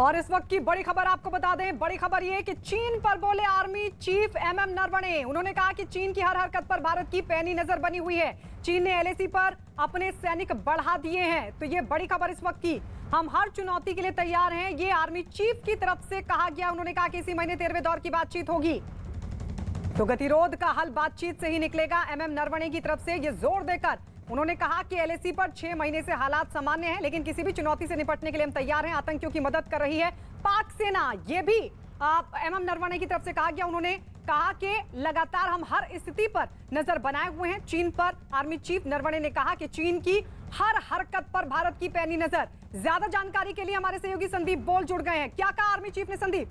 और इस वक्त की बड़ी खबर आपको बता दें, बड़ी खबर ये कि चीन पर बोले आर्मी चीफ एमएम नरवणे। उन्होंने कहा कि चीन की हर हरकत पर भारत की पैनी नजर बनी हुई है। चीन ने एलएसी पर अपने सैनिक बढ़ा दिए हैं। तो ये बड़ी खबर इस वक्त की, हम हर चुनौती के लिए तैयार हैं, ये आर्मी चीफ की तरफ से कहा गया। उन्होंने कहा कि इसी महीने 13वें दौर की बातचीत होगी, तो गतिरोध का हल बातचीत से ही निकलेगा। एमएम नरवणे की तरफ से ये जोर देकर उन्होंने कहा कि एलएसी पर 6 महीने से हालात सामान्य हैं, लेकिन किसी भी चुनौती से निपटने के लिए हम तैयार हैं। आतंकियों की मदद कर रही है पाक सेना, ये भी एमएम नरवणे की तरफ से कहा गया। उन्होंने कहा कि लगातार हम हर स्थिति पर नजर बनाए हुए हैं चीन पर। आर्मी चीफ नरवणे ने कहा कि चीन की हर हरकत पर भारत की पैनी नजर। ज्यादा जानकारी के लिए हमारे सहयोगी संदीप बोल जुड़ गए हैं। क्या कहा आर्मी चीफ ने, संदीप?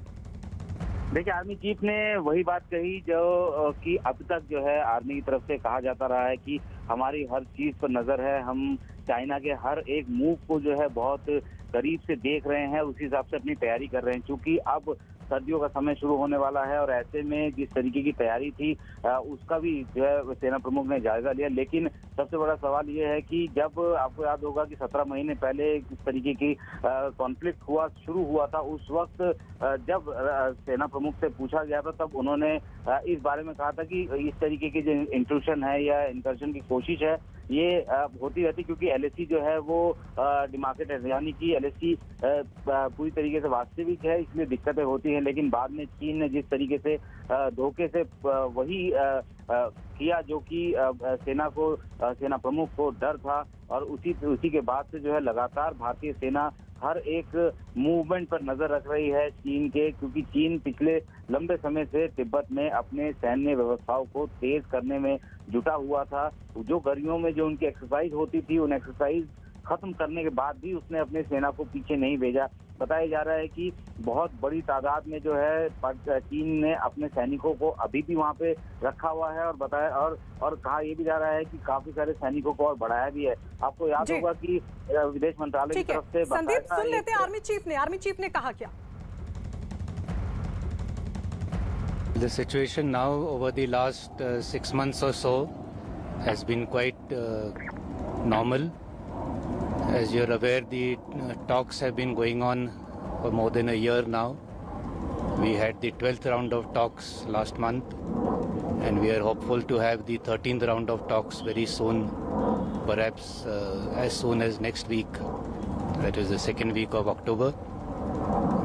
देखिए, आर्मी चीफ ने वही बात कही जो कि अब तक जो है आर्मी की तरफ से कहा जाता रहा है कि हमारी हर चीज पर नजर है, हम चाइना के हर एक मूव को जो है बहुत करीब से देख रहे हैं, उसी हिसाब से अपनी तैयारी कर रहे हैं। क्योंकि अब सर्दियों का समय शुरू होने वाला है और ऐसे में जिस तरीके की तैयारी थी उसका भी जो है सेना प्रमुख ने जायजा लिया। लेकिन सबसे बड़ा सवाल ये है कि जब आपको याद होगा कि 17 महीने पहले किस तरीके की कॉन्फ्लिक्ट शुरू हुआ था, उस वक्त जब सेना प्रमुख से पूछा गया था तब उन्होंने इस बारे में कहा था कि इस तरीके की जो इंट्रूशन है या इंकर्शन की कोशिश है ये होती रहती, क्योंकि एलएसी जो है वो डिमार्केट है, यानी कि एलएसी पूरी तरीके से वास्तविक है, इसलिए दिक्कतें होती हैं। लेकिन बाद में चीन ने जिस तरीके से धोखे से वही किया जो कि सेना प्रमुख को डर था, और उसी के बाद से जो है लगातार भारतीय सेना हर एक मूवमेंट पर नजर रख रही है चीन के, क्योंकि चीन पिछले लंबे समय से तिब्बत में अपने सैन्य व्यवस्थाओं को तेज करने में जुटा हुआ था। जो गर्मियों में जो उनकी एक्सरसाइज होती थी, उन एक्सरसाइज खत्म करने के बाद भी उसने अपने सेना को पीछे नहीं भेजा। बताया जा रहा है कि बहुत बड़ी तादाद में जो है चीन ने अपने सैनिकों को अभी भी वहां पे रखा हुआ है, और बताया और कहा यह भी जा रहा है कि काफी सारे सैनिकों को और बढ़ाया भी है। आपको याद होगा कि विदेश मंत्रालय की तरफ से संदीप सुन लेते हैं आर्मी चीफ ने कहा क्या। The situation now over the last 6 months or so has been quite normal. As you're aware, the talks have been going on for more than a year now. We had the 12th round of talks last month, and we are hopeful to have the 13th round of talks very soon, perhaps as soon as next week, that is the second week of October.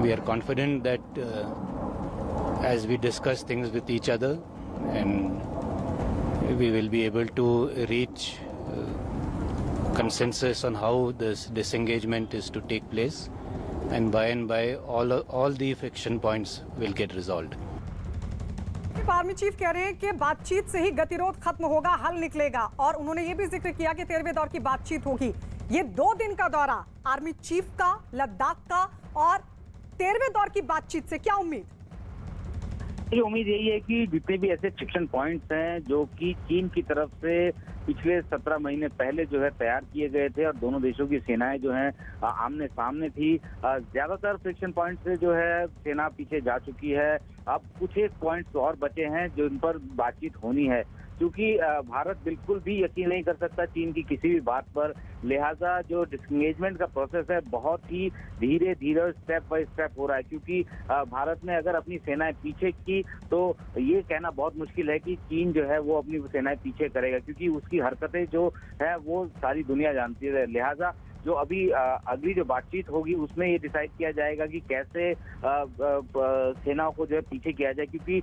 We are confident that as we discuss things with each other, and we will be able to reach consensus on how this disengagement is to take place, and by all the friction points will get resolved. Army chief कह रहे हैं कि बातचीत से ही गतिरोध खत्म होगा, हल निकलेगा, और उन्होंने ये भी जिक्र किया कि 13वें दौर की बातचीत होगी। ये 2 दिन का दौरा आर्मी चीफ का, लद्दाख का, और 13वें दौर की बातचीत से क्या उम्मीद? ये उम्मीद यही है कि जितने भी ऐसे फ्रिक्शन पॉइंट्स हैं जो कि चीन की तरफ से पिछले 17 महीने पहले जो है तैयार किए गए थे और दोनों देशों की सेनाएं जो हैं आमने सामने थी, ज्यादातर फ्रिक्शन पॉइंट से जो है सेना पीछे जा चुकी है। अब कुछ एक पॉइंट्स और बचे हैं जिन पर बातचीत होनी है, क्योंकि भारत बिल्कुल भी यकीन नहीं कर सकता चीन की किसी भी बात पर। लिहाजा जो डिसएंगेजमेंट का प्रोसेस है बहुत ही धीरे धीरे स्टेप बाय स्टेप हो रहा है, क्योंकि भारत ने अगर अपनी सेनाएं पीछे की तो ये कहना बहुत मुश्किल है कि चीन जो है वो अपनी सेनाएं पीछे करेगा, क्योंकि उसकी हरकतें जो है वो सारी दुनिया जानती है। लिहाजा जो अभी अगली जो बातचीत होगी उसमें ये डिसाइड किया जाएगा कि कैसे सेनाओं को जो है पीछे किया जाए, क्योंकि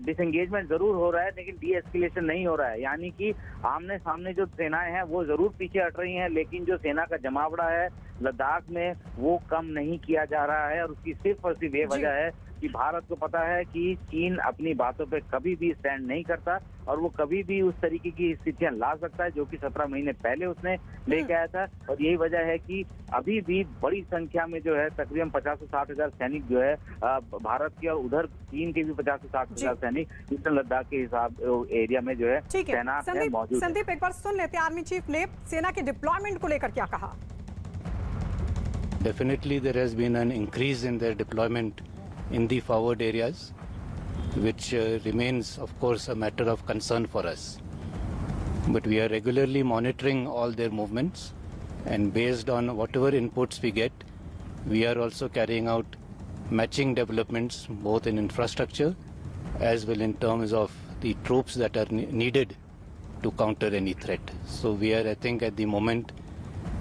डिसएंगेजमेंट जरूर हो रहा है लेकिन डी एस्केलेशन नहीं हो रहा है। यानी कि आमने सामने जो सेनाएं हैं वो जरूर पीछे हट रही हैं, लेकिन जो सेना का जमावड़ा है लद्दाख में वो कम नहीं किया जा रहा है, और उसकी सिर्फ और सिर्फ ये वजह है कि भारत को पता है कि चीन अपनी बातों पे कभी भी स्टैंड नहीं करता, और वो कभी भी उस तरीके की स्थितियां ला सकता है जो कि 17 महीने पहले उसने लेके आया था। और यही वजह है कि अभी भी बड़ी संख्या में जो है तकरीबन 50 से 60 हजार सैनिक जो है भारत के, और उधर चीन के भी 50 से 60 हजार सैनिक ईस्टर्न लद्दाख के हिसाब एरिया में जो है तैनात है, मौजूद। संदीप, एक बार सुन लेते हैं आर्मी चीफ ने सेना के डिप्लॉयमेंट को लेकर क्या कहा। Definitely there has been an increase in their deployment in the forward areas, which remains of course a matter of concern for us. But we are regularly monitoring all their movements, and based on whatever inputs we get, we are also carrying out matching developments both in infrastructure as well in terms of the troops that are needed to counter any threat. So we are, I think, at the moment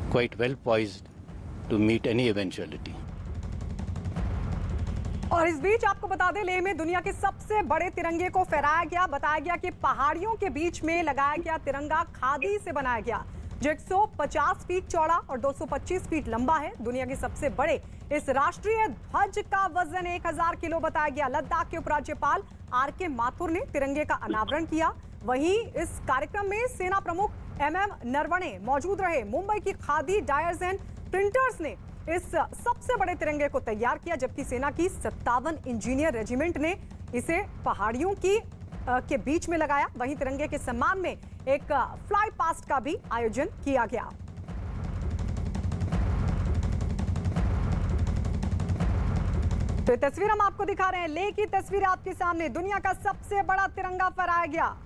quite well poised to meet any eventuality. और इस बीच आपको बता दें, लेह में दुनिया के सबसे बड़े तिरंगे को फहराया गया। बताया गया कि पहाड़ियों के बीच में लगाया गया तिरंगा खादी से बनाया गया, जो 150 फीट चौड़ा और 225 फीट लंबा है। दुनिया के सबसे बड़े इस राष्ट्रीय ध्वज का वजन 1000 किलो बताया गया। लद्दाख के उपराज्यपाल आर.के. माथुर ने तिरंगे का अनावरण किया। वहीं इस कार्यक्रम में सेना प्रमुख MM नरवणे मौजूद रहे। मुंबई की खादी डायर्स एंड प्रिंटर्स ने इस सबसे बड़े तिरंगे को तैयार किया, जबकि सेना की 57 इंजीनियर रेजिमेंट ने इसे पहाड़ियों के बीच में लगाया। वहीं तिरंगे के सम्मान में एक फ्लाई पास्ट का भी आयोजन किया गया। तो ये तस्वीर हम आपको दिखा रहे हैं, लेह की तस्वीर आपके सामने। दुनिया का सबसे बड़ा तिरंगा फहराया गया।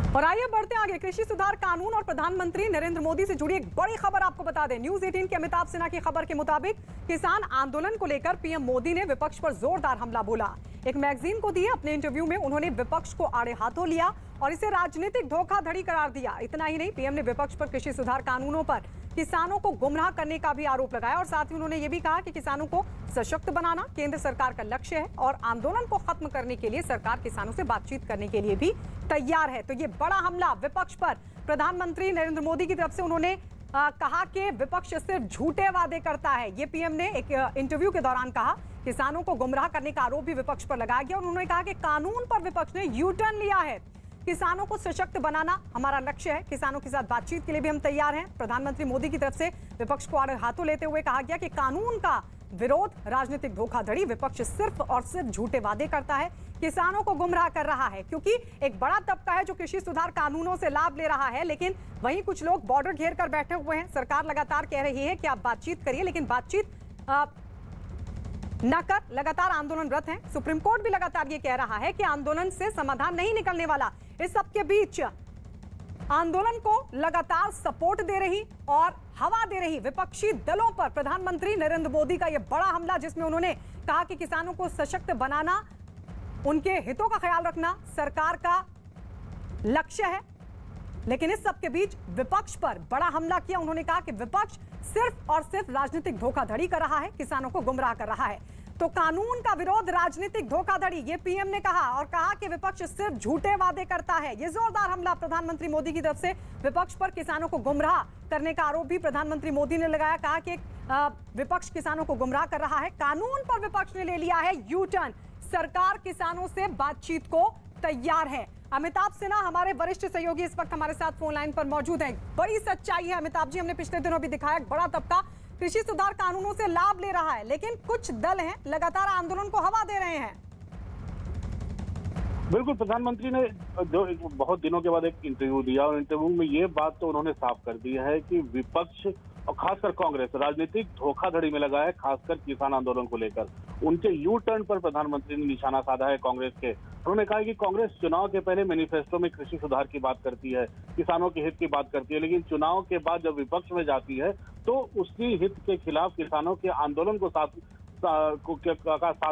और आइए बढ़ते आगे। कृषि सुधार कानून और प्रधानमंत्री नरेंद्र मोदी से जुड़ी एक बड़ी खबर आपको बता दें। न्यूज 18 के अमिताभ सिन्हा की खबर के मुताबिक किसान आंदोलन को लेकर पीएम मोदी ने विपक्ष पर जोरदार हमला बोला। एक मैगजीन को दिए अपने इंटरव्यू में उन्होंने विपक्ष को आड़े हाथों लिया और इसे राजनीतिक धोखाधड़ी करार दिया। इतना ही नहीं, पीएम ने विपक्ष पर कृषि सुधार कानूनों पर किसानों को गुमराह करने का भी आरोप लगाया और साथ ही उन्होंने ये भी कहा कि किसानों को सशक्त बनाना केंद्र सरकार का लक्ष्य है और आंदोलन को खत्म करने के लिए सरकार किसानों से बातचीत करने के लिए भी तैयार है। तो ये बड़ा हमला विपक्ष पर प्रधानमंत्री नरेंद्र मोदी की तरफ से। उन्होंने कहा कि विपक्ष सिर्फ झूठे वादे करता है। ये पीएम ने एक इंटरव्यू के दौरान कहा। किसानों को गुमराह करने का आरोप भी विपक्ष पर लगाया गया और उन्होंने कहा कि कानून पर विपक्ष ने यू टर्न लिया है। किसानों को सशक्त बनाना हमारा लक्ष्य है, किसानों के साथ बातचीत के लिए भी हम तैयार हैं। प्रधानमंत्री मोदी की तरफ से विपक्ष को आड़े हाथों लेते हुए कहा गया कि कानून का विरोध राजनीतिक धोखाधड़ी, विपक्ष सिर्फ और सिर्फ झूठे वादे करता है, किसानों को गुमराह कर रहा है। क्योंकि एक बड़ा तबका है जो कृषि सुधार कानूनों से लाभ ले रहा है, लेकिन वहीं कुछ लोग बॉर्डर घेर कर बैठे हुए हैं। सरकार लगातार कह रही है कि आप बातचीत करिए, लेकिन बातचीत न कर लगातार आंदोलनरत हैं। सुप्रीम कोर्ट भी लगातार ये कह रहा है कि आंदोलन से समाधान नहीं निकलने वाला। इस सबके बीच आंदोलन को लगातार सपोर्ट दे रही और हवा दे रही विपक्षी दलों पर प्रधानमंत्री नरेंद्र मोदी का यह बड़ा हमला, जिसमें उन्होंने कहा कि किसानों को सशक्त बनाना, उनके हितों का ख्याल रखना सरकार का लक्ष्य है। लेकिन इस सबके बीच विपक्ष पर बड़ा हमला किया। उन्होंने कहा कि विपक्ष सिर्फ और सिर्फ राजनीतिक धोखाधड़ी कर रहा है, किसानों को गुमराह कर रहा है। तो कानून का विरोध राजनीतिक धोखाधड़ी, ये पीएम ने कहा और कहा कि विपक्ष सिर्फ झूठे वादे करता है। ये जोरदार हमला प्रधानमंत्री मोदी की तरफ से विपक्ष पर किसानों को गुमराह करने का आरोप भी प्रधानमंत्री मोदी ने लगाया। कहा कि विपक्ष किसानों को गुमराह कर रहा है। कानून पर विपक्ष ने ले लिया है यू टर्न। सरकार किसानों से बातचीत को तैयार है। अमिताभ सिन्हा हमारे वरिष्ठ सहयोगी इस वक्त हमारे साथ फोन लाइन पर मौजूद हैं। बड़ी सच्चाई है अमिताभ जी, हमने पिछले दिनों भी दिखाया, बड़ा तबका कृषि सुधार कानूनों से लाभ ले रहा है, लेकिन कुछ दल हैं लगातार आंदोलन को हवा दे रहे हैं। बिल्कुल, प्रधानमंत्री ने जो बहुत दिनों के बाद एक इंटरव्यू दिया और इंटरव्यू में ये बात तो उन्होंने साफ कर दी है कि विपक्ष और खासकर कांग्रेस राजनीतिक धोखाधड़ी में लगा है, खासकर किसान आंदोलन को लेकर। उनके यू टर्न पर प्रधानमंत्री ने निशाना साधा है कांग्रेस के। उन्होंने कहा कि कांग्रेस चुनाव के पहले मैनिफेस्टो में कृषि सुधार की बात करती है, किसानों के हित की बात करती है, लेकिन चुनाव के बाद जब विपक्ष में जाती है तो उसी हित के खिलाफ किसानों के आंदोलन को साथ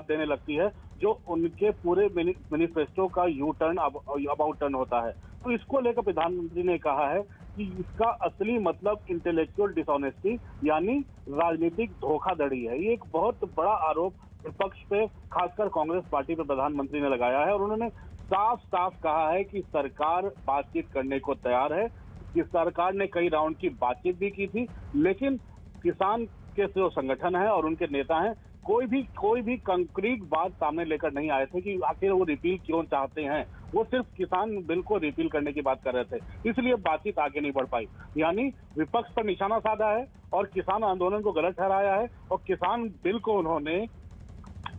देने लगती है, जो उनके पूरे मैनिफेस्टो का यू टर्न अबाउट टर्न होता है। तो इसको लेकर प्रधानमंत्री ने कहा है कि इसका असली मतलब इंटेलेक्चुअल डिसऑनेस्टी यानी राजनीतिक धोखाधड़ी है। ये एक बहुत बड़ा आरोप विपक्ष पे, खासकर कांग्रेस पार्टी पे प्रधानमंत्री ने लगाया है और उन्होंने साफ साफ कहा है कि सरकार बातचीत करने को तैयार है, कि सरकार ने कई राउंड की बातचीत भी की थी, लेकिन किसान के जो संगठन है और उनके नेता हैं कोई भी कंक्रीट बात सामने लेकर नहीं आए थे कि आखिर वो रिपील क्यों चाहते हैं। वो सिर्फ किसान बिल को रिपील करने की बात कर रहे थे, इसलिए बातचीत आगे नहीं बढ़ पाई। यानी विपक्ष पर निशाना साधा है और किसान आंदोलन को गलत ठहराया है और किसान बिल को उन्होंने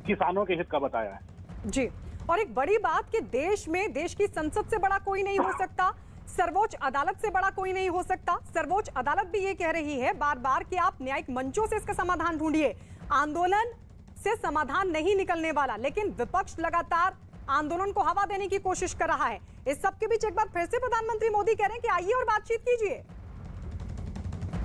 किसानों के हित का बताया है। जी, और एक बड़ी बात कि देश की संसद से बड़ा कोई नहीं हो सकता, सर्वोच्च अदालत से बड़ा कोई नहीं हो सकता। सर्वोच्च अदालत भी ये कह रही है बार बार कि आप न्यायिक मंचों से इसका समाधान ढूंढिए, आंदोलन से समाधान नहीं निकलने वाला। लेकिन विपक्ष लगातार आंदोलन को हवा देने की कोशिश कर रहा है। इस सब के बीच एक बार फिर से प्रधानमंत्री मोदी कह रहे हैं कि आइए और बातचीत कीजिए।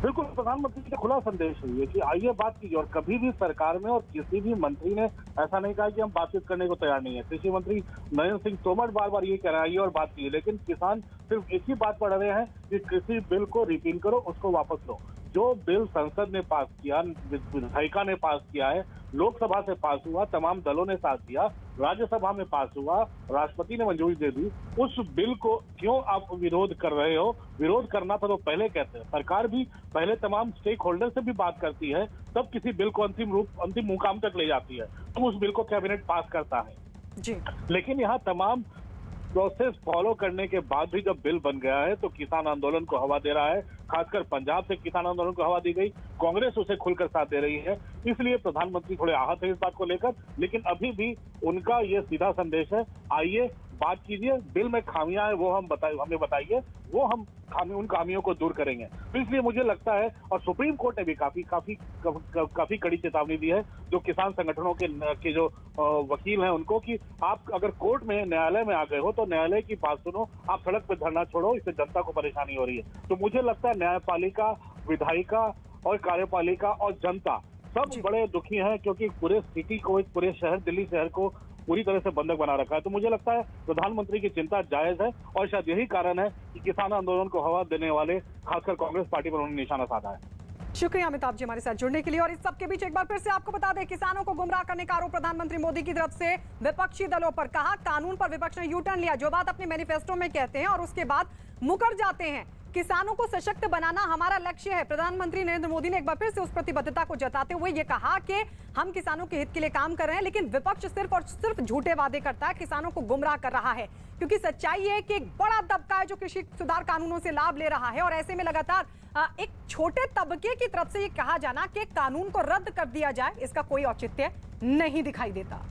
बिल्कुल, प्रधानमंत्री का खुला संदेश है ये कि आइए बात कीजिए, और कभी भी सरकार में और किसी भी मंत्री ने ऐसा नहीं कहा कि हम बातचीत करने को तैयार नहीं है। कृषि मंत्री नरेंद्र सिंह तोमर बार बार ये कह रहे हैं आइए और बात कीजिए, लेकिन किसान सिर्फ एक ही बात पढ़ रहे हैं कि कृषि बिल को रिपील करो, उसको वापस लो। जो बिल संसद ने पास किया, विधायिका ने पास किया है, लोकसभा से पास हुआ, तमाम दलों ने साथ दिया, राज्यसभा में पास हुआ, राष्ट्रपति ने मंजूरी दे दी, उस बिल को क्यों आप विरोध कर रहे हो? विरोध करना था तो पहले कहते हैं। सरकार भी पहले तमाम स्टेक होल्डर से भी बात करती है, तब किसी बिल को अंतिम मुकाम तक ले जाती है, तो उस बिल को कैबिनेट पास करता है जी। लेकिन यहाँ तमाम प्रोसेस फॉलो करने के बाद भी जब बिल बन गया है तो किसान आंदोलन को हवा दे रहा है। खासकर पंजाब से किसान आंदोलन को हवा दी गई, कांग्रेस उसे खुलकर साथ दे रही है, इसलिए प्रधानमंत्री थोड़े आहत है इस बात को लेकर। लेकिन अभी भी उनका ये सीधा संदेश है, आइए बात कीजिए, बिल में खामियां हैं वो हमें बताइए, वो हम उन खामियों को दूर करेंगे। तो इसलिए मुझे लगता है, और सुप्रीम कोर्ट ने भी काफी कड़ी चेतावनी दी है जो किसान संगठनों के जो वकील हैं उनको, कि आप अगर कोर्ट में, न्यायालय में आ गए हो तो न्यायालय की बात सुनो, आप सड़क पर धरना छोड़ो, इससे जनता को परेशानी हो रही है। तो मुझे लगता है न्यायपालिका, विधायिका और कार्यपालिका और जनता सब बड़े दुखी हैं, क्योंकि पूरे सिटी को, पूरे शहर, दिल्ली शहर को पूरी तरह से बंधक बना रखा है। तो मुझे लगता है प्रधानमंत्री की चिंता जायज है, और शायद यही कारण है कि किसान आंदोलन को हवा देने वाले खासकर कांग्रेस पार्टी पर उन्होंने निशाना साधा है। शुक्रिया अमिताभ जी हमारे साथ जुड़ने के लिए। और इस सबके बीच एक बार फिर से आपको बता दें, किसानों को गुमराह करने का आरोप प्रधानमंत्री मोदी की तरफ से विपक्षी दलों पर। कहा कानून पर विपक्ष ने यू टर्न लिया, जो बात अपने मैनिफेस्टो में कहते हैं और उसके बाद मुकर जाते हैं। किसानों को सशक्त बनाना हमारा लक्ष्य है। प्रधानमंत्री नरेंद्र मोदी ने एक बार फिर से उस प्रतिबद्धता को जताते हुए ये कहा कि हम किसानों के हित के लिए काम कर रहे हैं, लेकिन विपक्ष सिर्फ और सिर्फ झूठे वादे करता है, किसानों को गुमराह कर रहा है। क्योंकि सच्चाई है कि एक बड़ा तबका है जो कृषि सुधार कानूनों से लाभ ले रहा है, और ऐसे में लगातार एक छोटे तबके की तरफ से ये कहा जाना कि कानून को रद्द कर दिया जाए, इसका कोई औचित्य नहीं दिखाई देता।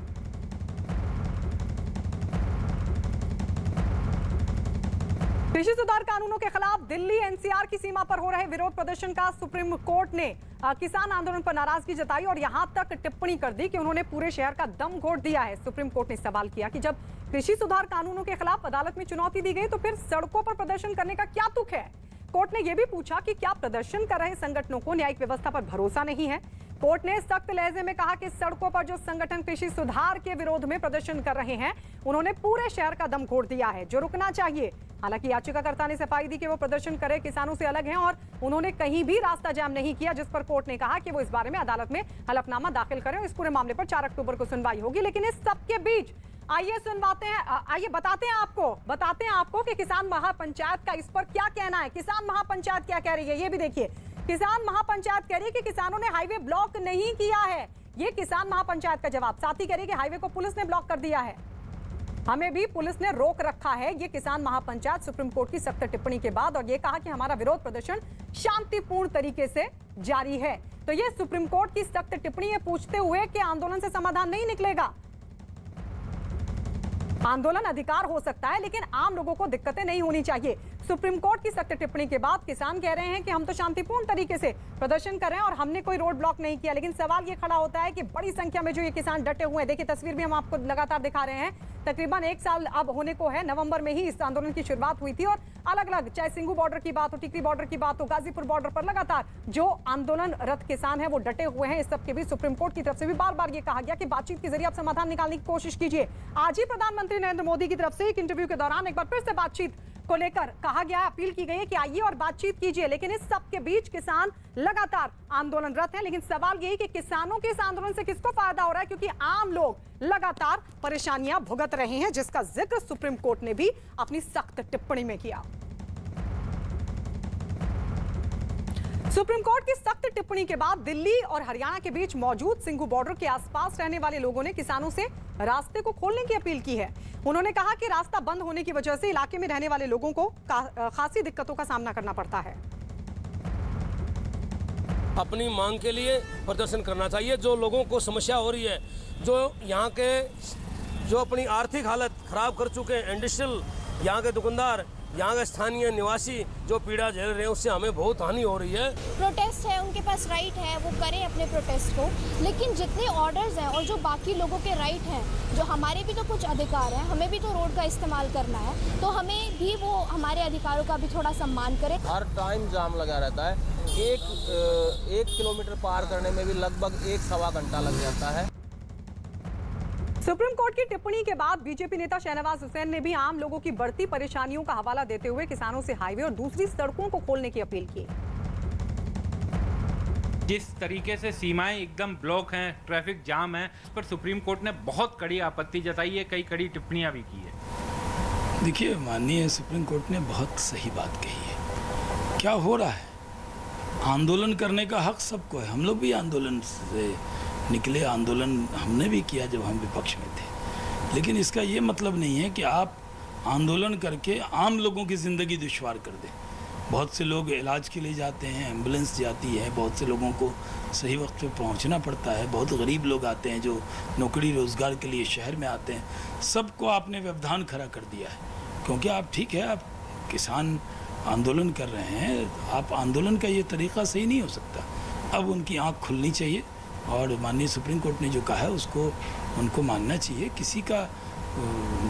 कृषि सुधार कानूनों के खिलाफ दिल्ली एनसीआर की सीमा पर हो रहे विरोध प्रदर्शन का सुप्रीम कोर्ट ने किसान आंदोलन पर नाराजगी जताई और यहां तक टिप्पणी कर दी कि उन्होंने पूरे शहर का दम घोट दिया है। सुप्रीम कोर्ट ने सवाल किया कि जब कृषि सुधार कानूनों के खिलाफ अदालत में चुनौती दी गई तो फिर सड़कों पर प्रदर्शन करने का क्या तुक है? कोर्ट ने यह भी पूछा कि क्या प्रदर्शन कर रहे संगठनों को न्यायिक व्यवस्था पर भरोसा नहीं है? कोर्ट ने सख्त लहजे में कहा कि सड़कों पर जो संगठन कृषि सुधार के विरोध में प्रदर्शन कर रहे हैं, उन्होंने पूरे शहर का दम घोट दिया है, जो रुकना चाहिए। हालांकि याचिकाकर्ता ने सफाई दी कि वो प्रदर्शन करे किसानों से अलग हैं और उन्होंने कहीं भी रास्ता जाम नहीं किया, जिस पर कोर्ट ने कहा कि वो इस बारे में अदालत में हलफनामा दाखिल करें और इस पूरे मामले पर 4 अक्टूबर को सुनवाई होगी। लेकिन इस सबके बीच आइए बताते हैं आपको कि किसान महापंचायत का इस पर क्या कहना है। किसान महापंचायत क्या कह रही है ये भी देखिए। किसान महापंचायत कह रही है कि किसानों ने हाईवे ब्लॉक नहीं किया है, ये किसान महापंचायत का जवाब। साथ ही कह रही है कि हाईवे को पुलिस ने ब्लॉक कर दिया है, हमें भी पुलिस ने रोक रखा है। ये किसान महापंचायत सुप्रीम कोर्ट की सख्त टिप्पणी के बाद, और ये कहा कि हमारा विरोध प्रदर्शन शांतिपूर्ण तरीके से जारी है। तो ये सुप्रीम कोर्ट की सख्त टिप्पणी है, पूछते हुए कि आंदोलन से समाधान नहीं निकलेगा। आंदोलन अधिकार हो सकता है, लेकिन आम लोगों को दिक्कतें नहीं होनी चाहिए। सुप्रीम कोर्ट की सख्त टिप्पणी के बाद किसान कह रहे हैं कि हम तो शांतिपूर्ण तरीके से प्रदर्शन कर रहे हैं और हमने कोई रोड ब्लॉक नहीं किया। लेकिन सवाल ये खड़ा होता है कि बड़ी संख्या में जो ये किसान डटे हुए हैं, देखिए तस्वीर भी हम आपको लगातार दिखा रहे हैं, तकरीबन 1 साल अब होने को है। नवंबर में ही इस आंदोलन की शुरुआत हुई थी और अलग अलग, चाहे सिंघू बॉर्डर की बात हो, टिकरी बॉर्डर की बात हो, गाजीपुर बॉर्डर पर लगातार जो आंदोलनरत किसान है वो डटे हुए हैं। इस सबके बीच सुप्रीम कोर्ट की तरफ से भी बार बार ये कहा गया कि बातचीत के जरिए आप समाधान निकालने की कोशिश कीजिए। आज ही प्रधानमंत्री नरेंद्र मोदी की तरफ से एक इंटरव्यू के दौरान एक बार फिर से बातचीत को लेकर कहा गया, अपील की गई है कि आइए और बातचीत कीजिए। लेकिन इस सब के बीच किसान लगातार आंदोलनरत हैं। लेकिन सवाल यही कि किसानों के इस आंदोलन से किसको फायदा हो रहा है, क्योंकि आम लोग लगातार परेशानियां भुगत रहे हैं, जिसका जिक्र सुप्रीम कोर्ट ने भी अपनी सख्त टिप्पणी में किया। सुप्रीम कोर्ट की सख्त टिप्पणी के बाद दिल्ली और हरियाणा के बीच मौजूद सिंघू बॉर्डर के आसपास रहने वाले लोगों ने किसानों से रास्ते को खोलने की अपील की है। उन्होंने कहा कि रास्ता बंद होने की वजह से इलाके में रहने वाले लोगों को खासी दिक्कतों का सामना करना पड़ता है। अपनी मांग के लिए प्रदर्शन करना चाहिए। जो लोगों को समस्या हो रही है, जो यहाँ के जो अपनी आर्थिक हालत खराब कर चुके हैं, इंडस्ट्रियल यहाँ के दुकानदार यहाँ के स्थानीय निवासी जो पीड़ा झेल रहे हैं उससे हमें बहुत हानि हो रही है। प्रोटेस्ट है, उनके पास राइट है, वो करें अपने प्रोटेस्ट को, लेकिन जितने ऑर्डर्स हैं और जो बाकी लोगों के राइट हैं, जो हमारे भी तो कुछ अधिकार हैं, हमें भी तो रोड का इस्तेमाल करना है, तो हमें भी वो हमारे अधिकारों का भी थोड़ा सम्मान करें। हर टाइम जाम लगा रहता है, एक किलोमीटर पार करने में भी लगभग 1-1.25 घंटा लग जाता है। सुप्रीम कोर्ट की टिप्पणी के बाद बीजेपी नेता शहनवाज हुसैन ने भी आम लोगों की बढ़ती परेशानियों का हवाला देते हुए किसानों से हाईवे और दूसरी सड़कों को खोलने की अपील की। जिस तरीके से सीमाएं एकदम ब्लॉक हैं, ट्रैफिक जाम है, इस पर सुप्रीम कोर्ट ने बहुत कड़ी आपत्ति जताई है, कई कड़ी टिप्पणियां भी की है। देखिए, माननीय सुप्रीम कोर्ट ने बहुत सही बात कही है। क्या हो रहा है, आंदोलन करने का हक सबको है। हम लोग भी आंदोलन से निकले, आंदोलन हमने भी किया जब हम विपक्ष में थे, लेकिन इसका ये मतलब नहीं है कि आप आंदोलन करके आम लोगों की ज़िंदगी दुश्वार कर दें। बहुत से लोग इलाज के लिए जाते हैं, एम्बुलेंस जाती है, बहुत से लोगों को सही वक्त पे पहुंचना पड़ता है, बहुत गरीब लोग आते हैं जो नौकरी रोज़गार के लिए शहर में आते हैं। सबको आपने व्यवधान खड़ा कर दिया है, क्योंकि आप ठीक है, आप किसान आंदोलन कर रहे हैं, आप आंदोलन का ये तरीक़ा सही नहीं हो सकता। अब उनकी आँख खुलनी चाहिए और माननीय सुप्रीम कोर्ट ने जो कहा है उसको उनको मानना चाहिए।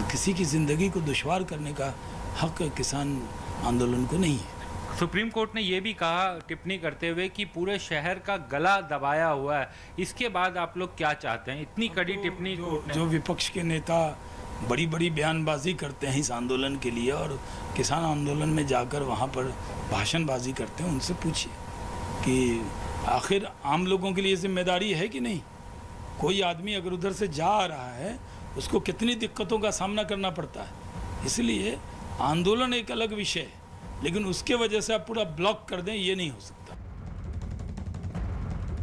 किसी की ज़िंदगी को दुश्वार करने का हक किसान आंदोलन को नहीं है। सुप्रीम कोर्ट ने यह भी कहा टिप्पणी करते हुए कि पूरे शहर का गला दबाया हुआ है। इसके बाद आप लोग क्या चाहते हैं? इतनी कड़ी टिप्पणी जो विपक्ष के नेता बड़ी बड़ी बयानबाजी करते हैं इस आंदोलन के लिए और किसान आंदोलन में जाकर वहाँ पर भाषणबाजी करते हैं, उनसे पूछिए कि आखिर आम लोगों के लिए जिम्मेदारी है कि नहीं। कोई आदमी अगर उधर से जा रहा है उसको कितनी दिक्कतों का सामना करना पड़ता है। इसलिए आंदोलन एक अलग विषय है, लेकिन उसके वजह से आप पूरा ब्लॉक कर दें, ये नहीं हो सकता।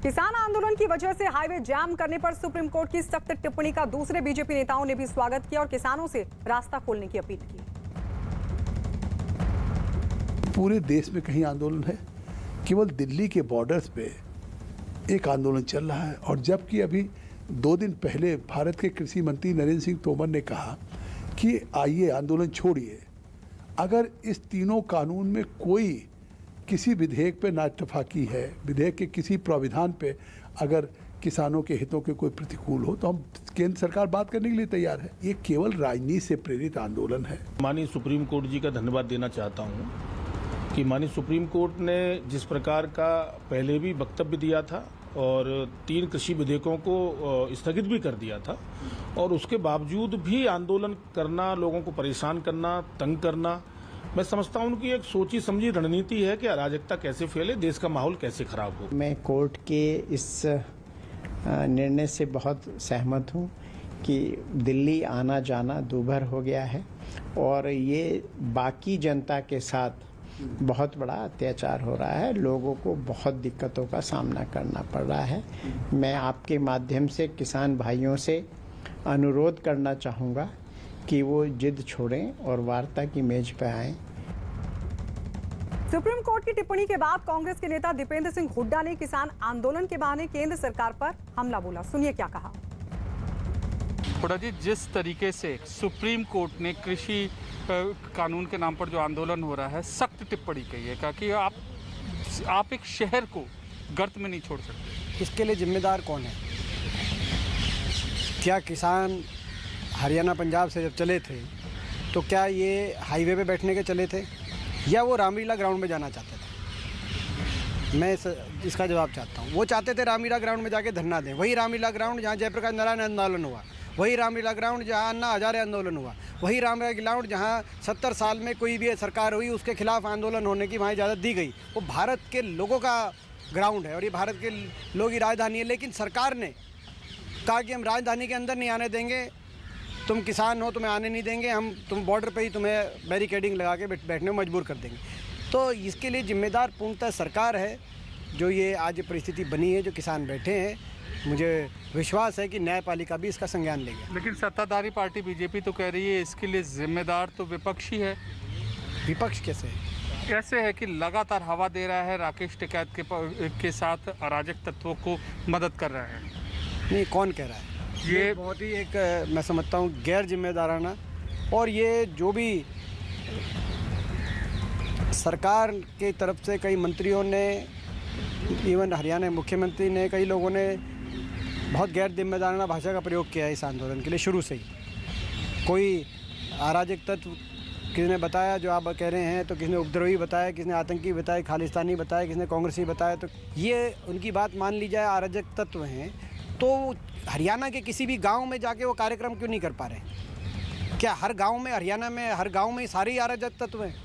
किसान आंदोलन की वजह से हाईवे जाम करने पर सुप्रीम कोर्ट की सख्त टिप्पणी का दूसरे बीजेपी नेताओं ने भी स्वागत किया और किसानों से रास्ता खोलने की अपील की। पूरे देश में कहीं आंदोलन है, केवल दिल्ली के बॉर्डर्स पे एक आंदोलन चल रहा है। और जबकि अभी 2 दिन पहले भारत के कृषि मंत्री नरेंद्र सिंह तोमर ने कहा कि आइए आंदोलन छोड़िए, अगर इस तीनों कानून में कोई किसी विधेयक पे नाइतफाकी है, विधेयक के किसी प्राविधान पे अगर किसानों के हितों के कोई प्रतिकूल हो, तो हम केंद्र सरकार बात करने के लिए तैयार है। ये केवल राजनीति से प्रेरित आंदोलन है। माननीय सुप्रीम कोर्ट जी का धन्यवाद देना चाहता हूँ कि माननीय सुप्रीम कोर्ट ने जिस प्रकार का पहले भी वक्तव्य दिया था और 3 कृषि विधेयकों को स्थगित भी कर दिया था, और उसके बावजूद भी आंदोलन करना, लोगों को परेशान करना, तंग करना, मैं समझता हूं उनकी एक सोची समझी रणनीति है कि अराजकता कैसे फैले, देश का माहौल कैसे खराब हो। मैं कोर्ट के इस निर्णय से बहुत सहमत हूं कि दिल्ली आना जाना दूभर हो गया है और ये बाकी जनता के साथ बहुत बड़ा अत्याचार हो रहा है। लोगों को बहुत दिक्कतों का सामना करना पड़ रहा है। मैं आपके माध्यम से किसान भाइयों से अनुरोध करना चाहूँगा कि वो जिद छोड़ें और वार्ता की मेज पर आएं। सुप्रीम कोर्ट की टिप्पणी के बाद कांग्रेस के नेता दीपेंद्र सिंह हुड्डा ने किसान आंदोलन के बहाने केंद्र सरकार पर हमला बोला। सुनिए क्या कहा। हुड्डा जी, जिस तरीके से सुप्रीम कोर्ट ने कृषि कानून के नाम पर जो आंदोलन हो रहा है, सख्त टिप्पणी कही है, कहा कि आप एक शहर को गर्त में नहीं छोड़ सकते। इसके लिए जिम्मेदार कौन है? क्या किसान हरियाणा पंजाब से जब चले थे तो क्या ये हाईवे पे बैठने के चले थे या वो रामलीला ग्राउंड में जाना चाहते थे? मैं इसका जवाब चाहता हूँ। वो चाहते थे रामलीला ग्राउंड में जाके धरना दें, वही रामलीला ग्राउंड जहाँ जयप्रकाश नारायण आंदोलन हुआ, वही रामलीला ग्राउंड जहाँ अन्ना हजारे आंदोलन हुआ, वही रामलीला ग्राउंड जहाँ 70 साल में कोई भी सरकार हुई उसके खिलाफ आंदोलन होने की वहाँ इजाज़त दी गई। वो भारत के लोगों का ग्राउंड है और ये भारत के लोगों की राजधानी है, लेकिन सरकार ने कहा कि हम राजधानी के अंदर नहीं आने देंगे, तुम किसान हो तुम्हें आने नहीं देंगे, हम तुम बॉर्डर पे ही तुम्हें बैरिकेडिंग लगा के बैठने में मजबूर कर देंगे। तो इसके लिए जिम्मेदार पूर्णतः सरकार है। जो ये आज परिस्थिति बनी है, जो किसान बैठे हैं, मुझे विश्वास है कि न्यायपालिका भी इसका संज्ञान लेगी। लेकिन सत्ताधारी पार्टी बीजेपी तो कह रही है इसके लिए जिम्मेदार तो विपक्ष ही है। विपक्ष कैसे? ऐसे है कि लगातार हवा दे रहा है, राकेश टिकैत के साथ अराजक तत्वों को मदद कर रहा है। नहीं, कौन कह रहा है? ये बहुत ही एक मैं समझता हूँ गैर जिम्मेदाराना, और ये जो भी सरकार की तरफ से कई मंत्रियों ने, इवन हरियाणा मुख्यमंत्री ने, कई लोगों ने बहुत गैर जिम्मेदाराना भाषा का प्रयोग किया है इस आंदोलन के लिए शुरू से ही। कोई अराजक तत्व किसने बताया जो आप कह रहे हैं, तो किसने उपद्रवी बताया, किसने आतंकी बताया, खालिस्तानी बताया, किसने कांग्रेसी बताया। तो ये उनकी बात मान ली जाए, अराजक तत्व हैं, तो हरियाणा के किसी भी गांव में जाके वो कार्यक्रम क्यों नहीं कर पा रहे? क्या हर गांव में, हरियाणा में हर गांव में सारे अराजक तत्व हैं?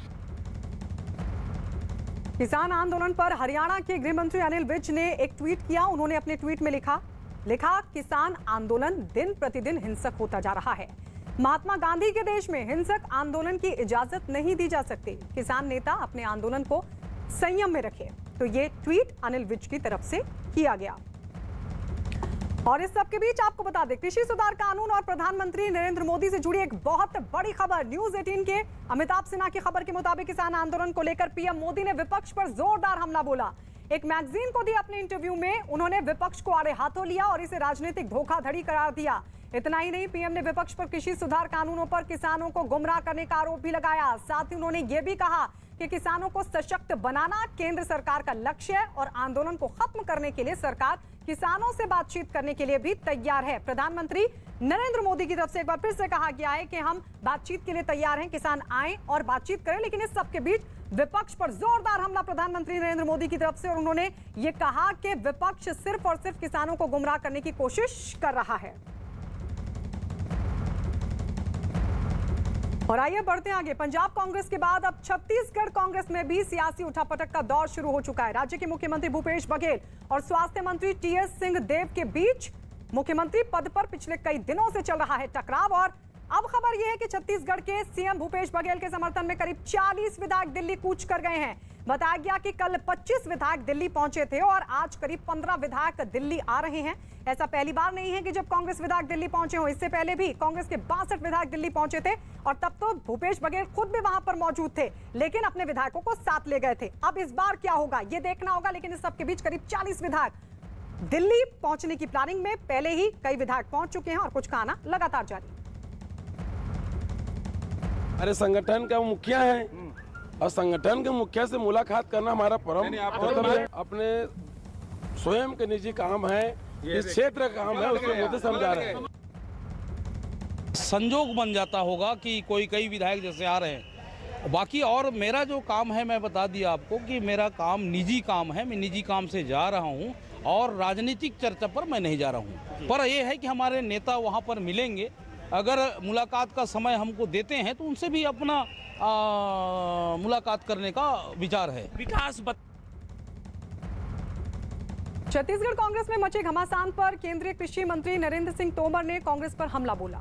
किसान आंदोलन पर हरियाणा के गृह मंत्री अनिल विज ने एक ट्वीट किया। उन्होंने अपने ट्वीट में लिखा किसान आंदोलन दिन प्रतिदिन हिंसक होता जा रहा है। महात्मा गांधी के देश में हिंसक आंदोलन की इजाजत नहीं दी जा सकती। किसान नेता अपने आंदोलन को संयम में रखे। तो ये ट्वीट अनिल विज की तरफ से किया गया। और इस सब के बीच आपको बता दें, कृषि सुधार कानून और प्रधानमंत्री नरेंद्र मोदी से जुड़ी एक बहुत बड़ी खबर। न्यूज 18 के अमिताभ सिन्हा की खबर के मुताबिक किसान आंदोलन को लेकर पीएम मोदी ने विपक्ष पर जोरदार हमला बोला। एक मैगजीन को दिए अपने इंटरव्यू में उन्होंने विपक्ष को आड़े हाथों लिया और इसे राजनीतिक धोखाधड़ी करार दिया। इतना ही नहीं, पीएम ने विपक्ष पर कृषि सुधार कानूनों पर किसानों को गुमराह करने का आरोप भी लगाया। साथ ही उन्होंने ये भी कहा कि किसानों को सशक्त बनाना केंद्र सरकार का लक्ष्य है और आंदोलन को खत्म करने के लिए सरकार किसानों से बातचीत करने के लिए भी तैयार है। प्रधानमंत्री नरेंद्र मोदी की तरफ से एक बार फिर से कहा गया है कि हम बातचीत के लिए तैयार हैं, किसान आए और बातचीत करें। लेकिन इस सबके बीच विपक्ष पर जोरदार हमला प्रधानमंत्री नरेंद्र मोदी की तरफ से, और उन्होंने ये कहा कि विपक्ष सिर्फ और सिर्फ किसानों को गुमराह करने की कोशिश कर रहा है। और आइए बढ़ते हैं आगे। पंजाब कांग्रेस के बाद अब छत्तीसगढ़ कांग्रेस में भी सियासी उठापटक का दौर शुरू हो चुका है। राज्य के मुख्यमंत्री भूपेश बघेल और स्वास्थ्य मंत्री टीएस सिंहदेव के बीच मुख्यमंत्री पद पर पिछले कई दिनों से चल रहा है टकराव। और अब खबर यह है कि छत्तीसगढ़ के सीएम भूपेश बघेल के समर्थन में करीब 40 विधायक दिल्ली कूच कर गए हैं। बताया गया कि कल 25 विधायक दिल्ली पहुंचे थे और आज करीब 15 विधायक दिल्ली आ रहे हैं। ऐसा पहली बार नहीं है कि जब कांग्रेस विधायक दिल्ली पहुंचे हो। इससे पहले भी कांग्रेस के 62 विधायक दिल्ली पहुंचे थे और तब तो भूपेश बघेल खुद भी वहां पर मौजूद थे, लेकिन अपने विधायकों को साथ ले गए थे। अब इस बार क्या होगा ये देखना होगा। लेकिन इस सबके बीच करीब 40 विधायक दिल्ली पहुंचने की प्लानिंग में पहले ही कई विधायक पहुंच चुके हैं और कुछ का आना लगातार जारी। हमारे संगठन का मुखिया है और संगठन के मुखिया से मुलाकात करना हमारा परम है। अपने स्वयं के निजी काम है, इस क्षेत्र का काम है, उसको मुझे समझा रहे हैं। संजोग बन जाता होगा कि कोई कई विधायक जैसे आ रहे हैं। बाकी और मेरा जो काम है, मैं बता दिया आपको कि मेरा काम निजी काम है। मैं निजी काम से जा रहा हूँ और राजनीतिक चर्चा पर मैं नहीं जा रहा हूँ। पर यह है कि हमारे नेता वहाँ पर मिलेंगे। अगर मुलाकात का समय हमको देते हैं तो उनसे भी अपना मुलाकात करने का विचार है। विकास छत्तीसगढ़ कांग्रेस में मचे घमासान पर केंद्रीय कृषि मंत्री नरेंद्र सिंह तोमर ने कांग्रेस पर हमला बोला।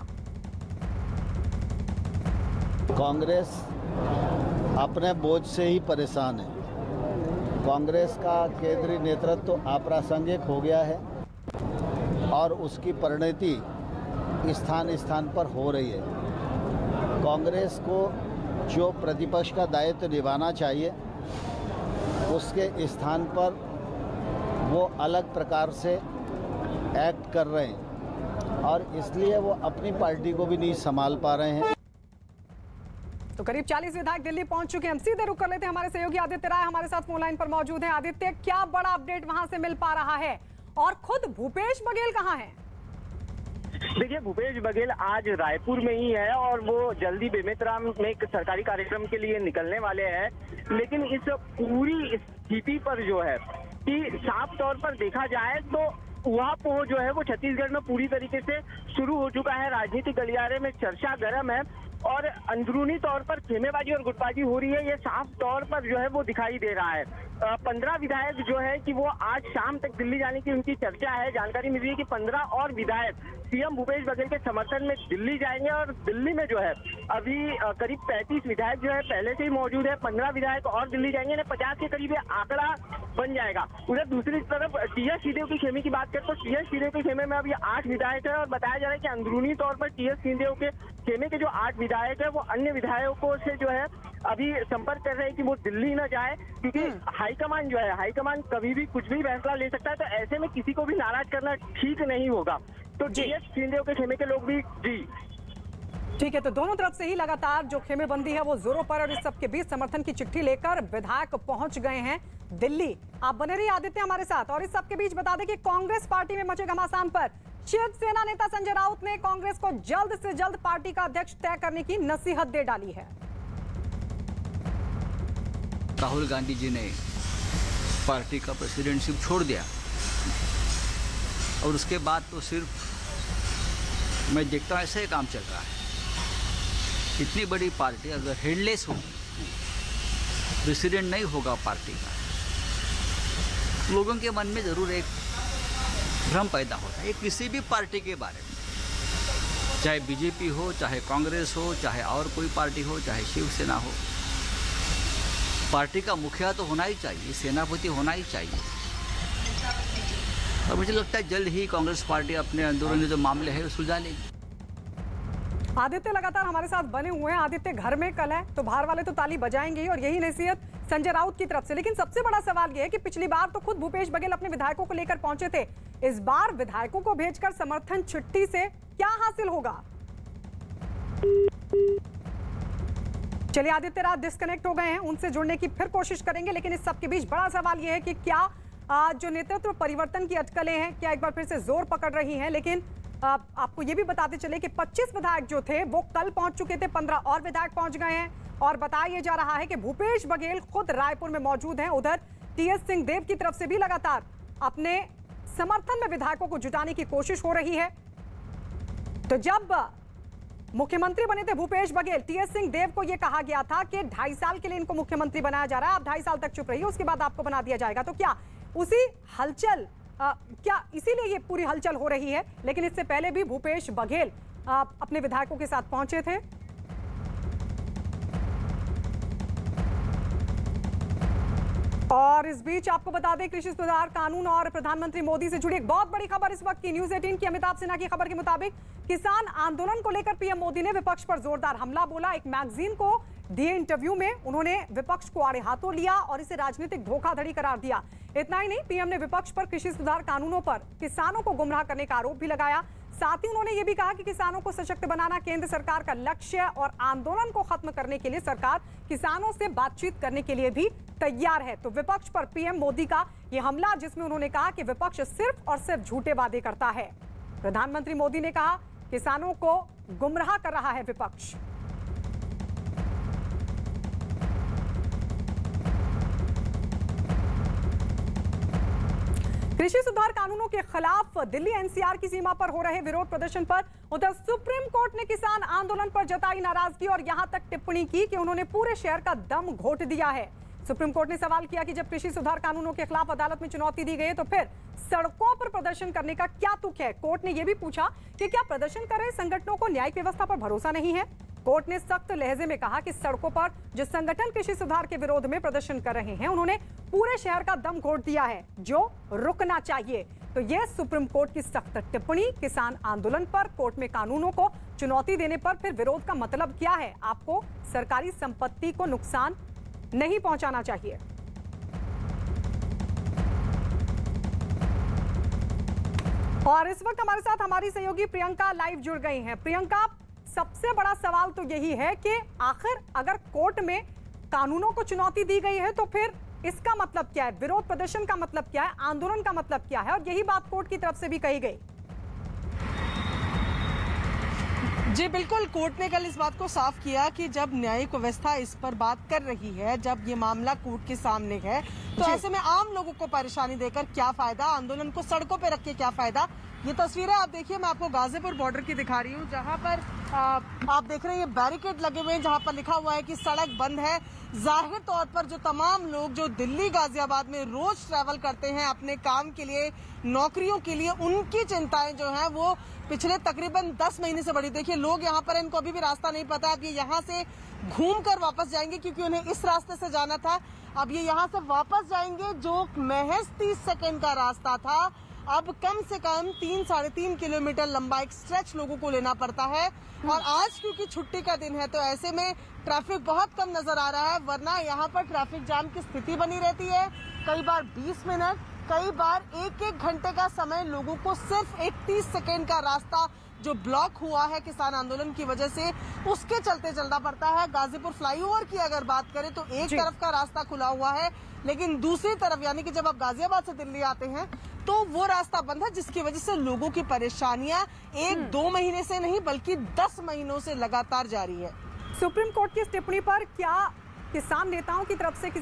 कांग्रेस अपने बोझ से ही परेशान है। कांग्रेस का केंद्रीय नेतृत्व तो अप्रासंगिक हो गया है और उसकी परिणति स्थान स्थान पर हो रही है। कांग्रेस को जो प्रतिपक्ष का दायित्व निभाना चाहिए उसके स्थान पर वो अलग प्रकार से एक्ट कर रहे हैं और इसलिए वो अपनी पार्टी को भी नहीं संभाल पा रहे हैं। तो करीब 40 विधायक दिल्ली पहुंच चुके हैं। हम सीधे रुक कर लेते हैं। हमारे सहयोगी आदित्य राय हमारे साथ फोन लाइन पर मौजूद हैं। आदित्य, क्या बड़ा अपडेट वहां से मिल पा रहा है और खुद भूपेश बघेल कहां हैं? देखिए, भूपेश बघेल आज रायपुर में ही है और वो जल्दी बेमेतरा में एक सरकारी कार्यक्रम के लिए निकलने वाले हैं। लेकिन इस पूरी स्थिति पर जो है कि साफ तौर पर देखा जाए तो वहाँ को जो है वो छत्तीसगढ़ में पूरी तरीके से शुरू हो चुका है। राजनीतिक गलियारे में चर्चा गर्म है और अंदरूनी तौर पर खेमेबाजी और गुटबाजी हो रही है। ये साफ तौर पर जो है वो दिखाई दे रहा है। 15 विधायक जो है कि वो आज शाम तक दिल्ली जाने की उनकी चर्चा है। जानकारी मिली है कि 15 और विधायक सीएम भूपेश बघेल के समर्थन में दिल्ली जाएंगे और दिल्ली में जो है अभी करीब 35 विधायक जो है पहले से ही मौजूद है। 15 विधायक और दिल्ली जाएंगे, 50 के करीब आंकड़ा बन जाएगा। उधर दूसरी तरफ टीएस सिंहदेव की खेमे की बात करें तो टीएस सिंहदेव के खेमे में अभी 8 विधायक है और बताया जा रहा है कि अंदरूनी तौर पर टीएस सिंहदेव के खेमे के जो 8 विधायक है वो अन्य विधायकों से जो है अभी संपर्क कर रहे हैं कि वो दिल्ली न जाए, क्योंकि हाईकमान जो है, हाईकमान कभी भी कुछ भी फैसला ले सकता है। तो ऐसे में किसी को भी नाराज करना ठीक नहीं होगा। तो टीएस सिंहदेव के खेमे के लोग भी ठीक है, तो दोनों तरफ से ही लगातार जो खेमेबंदी है वो जोरों पर, और इस सबके बीच समर्थन की चिट्ठी लेकर विधायक पहुंच गए हैं दिल्ली। आप बने रहिए आदित्य हमारे साथ। और इस सबके बीच बता दें कि कांग्रेस पार्टी में मचे घमासान पर शिवसेना नेता संजय राउत ने कांग्रेस को जल्द से जल्द पार्टी का अध्यक्ष तय करने की नसीहत दे डाली है। राहुल गांधी जी ने पार्टी का प्रेसिडेंटशिप छोड़ दिया और उसके बाद तो सिर्फ मैं देखता हूँ ऐसा ही काम चल रहा है। इतनी बड़ी पार्टी अगर हेडलेस हो, प्रेसिडेंट नहीं होगा पार्टी का, तो लोगों के मन में ज़रूर एक भ्रम पैदा होता है किसी भी पार्टी के बारे में, चाहे बीजेपी हो, चाहे कांग्रेस हो, चाहे और कोई पार्टी हो, चाहे शिवसेना हो। पार्टी का मुखिया तो होना ही चाहिए, सेनापति होना ही चाहिए। और मुझे लगता है जल्द ही कांग्रेस पार्टी अपने अंदरूनी जो मामले हैं सुलझा लेगी। आदित्य लगातार हमारे साथ बने हुए हैं। आदित्य, घर में कल है तो बाहर वाले तो ताली बजाएंगे ही, और यही नसीहत संजय राउत की तरफ से। लेकिन सबसे बड़ा सवाल यह है कि पिछली बार तो खुद भूपेश बघेल अपने विधायकों को लेकर पहुंचे थे, इस बार विधायकों को भेजकर समर्थन चिट्ठी से क्या हासिल होगा? चलिए, आदित्य रात डिस्कनेक्ट हो गए हैं, उनसे जुड़ने की फिर कोशिश करेंगे। लेकिन इस सबके बीच बड़ा सवाल यह है कि क्या जो नेतृत्व परिवर्तन की अटकलें हैं क्या एक बार फिर से जोर पकड़ रही हैं? लेकिन आपको ये भी बताते चले कि 25 विधायक जो थे वो कल पहुंच चुके थे, 15 और विधायक पहुंच गए हैं। और बताया जा रहा है कि भूपेश बघेल खुद रायपुर में मौजूद हैं। उधर टीएस सिंहदेव की तरफ से भी लगातार अपने समर्थन में विधायकों को जुटाने की कोशिश हो रही है। तो जब मुख्यमंत्री बने थे भूपेश बघेल, टीएस सिंहदेव को यह कहा गया था कि 2.5 साल के लिए इनको मुख्यमंत्री बनाया जा रहा है, आप 2.5 साल तक चुप रहिए, उसके बाद आपको बना दिया जाएगा। तो क्या उसी हलचल क्या इसीलिए ये पूरी हलचल हो रही है? लेकिन इससे पहले भी भूपेश बघेल अपने विधायकों के साथ पहुंचे थे। और इस बीच आपको बता दें, कृषि सुधार कानून और प्रधानमंत्री मोदी से जुड़ी एक बहुत बड़ी खबर इस वक्त की। न्यूज़ 18 की अमिताभ सिन्हा की खबर के मुताबिक किसान आंदोलन को लेकर पीएम मोदी ने विपक्ष पर जोरदार हमला बोला। एक मैगजीन को दिए इंटरव्यू में उन्होंने विपक्ष को आड़े हाथों लिया और इसे राजनीतिक धोखाधड़ी करार दिया। इतना ही नहीं, पीएम ने विपक्ष पर कृषि सुधार कानूनों पर किसानों को गुमराह करने का आरोप भी लगाया। साथ ही उन्होंने ये भी कहा कि किसानों को सशक्त बनाना केंद्र सरकार का लक्ष्य और आंदोलन को खत्म करने के लिए सरकार किसानों से बातचीत करने के लिए भी तैयार है। तो विपक्ष पर पीएम मोदी का ये हमला, जिसमें उन्होंने कहा कि विपक्ष सिर्फ और सिर्फ झूठे वादे करता है। प्रधानमंत्री मोदी ने कहा किसानों को गुमराह कर रहा है विपक्ष। कृषि सुधार कानूनों के खिलाफ दिल्ली एनसीआर की सीमा पर हो रहे विरोध प्रदर्शन पर उधर सुप्रीम कोर्ट ने किसान आंदोलन पर जताई नाराजगी और यहां तक टिप्पणी की कि उन्होंने पूरे शहर का दम घोट दिया है। सुप्रीम कोर्ट ने सवाल किया कि जब कृषि सुधार कानूनों के खिलाफ अदालत में चुनौती दी गई तो फिर सड़कों पर प्रदर्शन करने का क्या तुक है? कोर्ट ने यह भी पूछा कि क्या प्रदर्शन कर रहे संगठनों को न्यायिक व्यवस्था पर भरोसा नहीं है? कोर्ट ने सख्त लहजे में कहा कि सड़कों पर जो संगठन कृषि सुधार के विरोध में प्रदर्शन कर रहे हैं उन्होंने पूरे शहर का दम घोट दिया है, जो रुकना चाहिए। तो यह सुप्रीम कोर्ट की सख्त टिप्पणी किसान आंदोलन पर। कोर्ट में कानूनों को चुनौती देने पर फिर विरोध का मतलब क्या है? आपको सरकारी संपत्ति को नुकसान नहीं पहुंचाना चाहिए। और इस वक्त हमारे साथ हमारी सहयोगी प्रियंका लाइव जुड़ गई हैं। प्रियंका, सबसे बड़ा सवाल तो यही है कि आखिर अगर कोर्ट में कानूनों को चुनौती दी गई है तो फिर इसका मतलब क्या है? विरोध प्रदर्शन का मतलब क्या है? आंदोलन का मतलब क्या है? और यही बात कोर्ट की तरफ से भी कही गई। जी बिल्कुल, कोर्ट ने कल इस बात को साफ किया कि जब न्यायिक व्यवस्था इस पर बात कर रही है, जब ये मामला कोर्ट के सामने है, तो ऐसे में आम लोगों को परेशानी देकर क्या फायदा, आंदोलन को सड़कों पे रख के क्या फायदा। ये तस्वीरें आप देखिए, मैं आपको गाजीपुर बॉर्डर की दिखा रही हूँ, जहाँ पर आप देख रहे हैं ये बैरिकेड लगे हुए हैं जहाँ पर लिखा हुआ है कि सड़क बंद है। जाहिर तौर पर जो तमाम लोग जो दिल्ली गाजियाबाद में रोज ट्रैवल करते हैं अपने काम के लिए, नौकरियों के लिए, उनकी चिंताएं जो हैं वो पिछले तकरीबन 10 महीने से बढ़ी। देखिए, लोग यहाँ पर, इनको अभी भी रास्ता नहीं पता। अब ये यहाँ से घूम कर वापस जाएंगे क्योंकि उन्हें इस रास्ते से जाना था। अब ये यहाँ से वापस जाएंगे, जो महज 30 सेकेंड का रास्ता था अब कम से कम 3-3.5 किलोमीटर लंबा एक स्ट्रेच लोगों को लेना पड़ता है। और आज क्योंकि छुट्टी का दिन है तो ऐसे में ट्रैफिक बहुत कम नजर आ रहा है, वरना यहाँ पर ट्रैफिक जाम की स्थिति बनी रहती है। कई बार 20 मिनट, कई बार 1-1 घंटे का समय लोगों को सिर्फ एक 30 सेकेंड का रास्ता जो ब्लॉक हुआ है किसान आंदोलन की वजह से, उसके चलते चलना पड़ता है। गाजीपुर फ्लाईओवर की अगर बात करें तो एक तरफ का रास्ता खुला हुआ है, लेकिन दूसरी तरफ यानी कि जब आप गाजियाबाद से दिल्ली आते हैं तो वो रास्ता बंद है, जिसकी वजह से लोगों की परेशानियां 1-2 महीने से नहीं बल्कि 10 महीनों से लगातार जारी है। सुप्रीम कोर्ट की इस टिप्पणी पर क्या किसान नेताओं की तरफ से किसी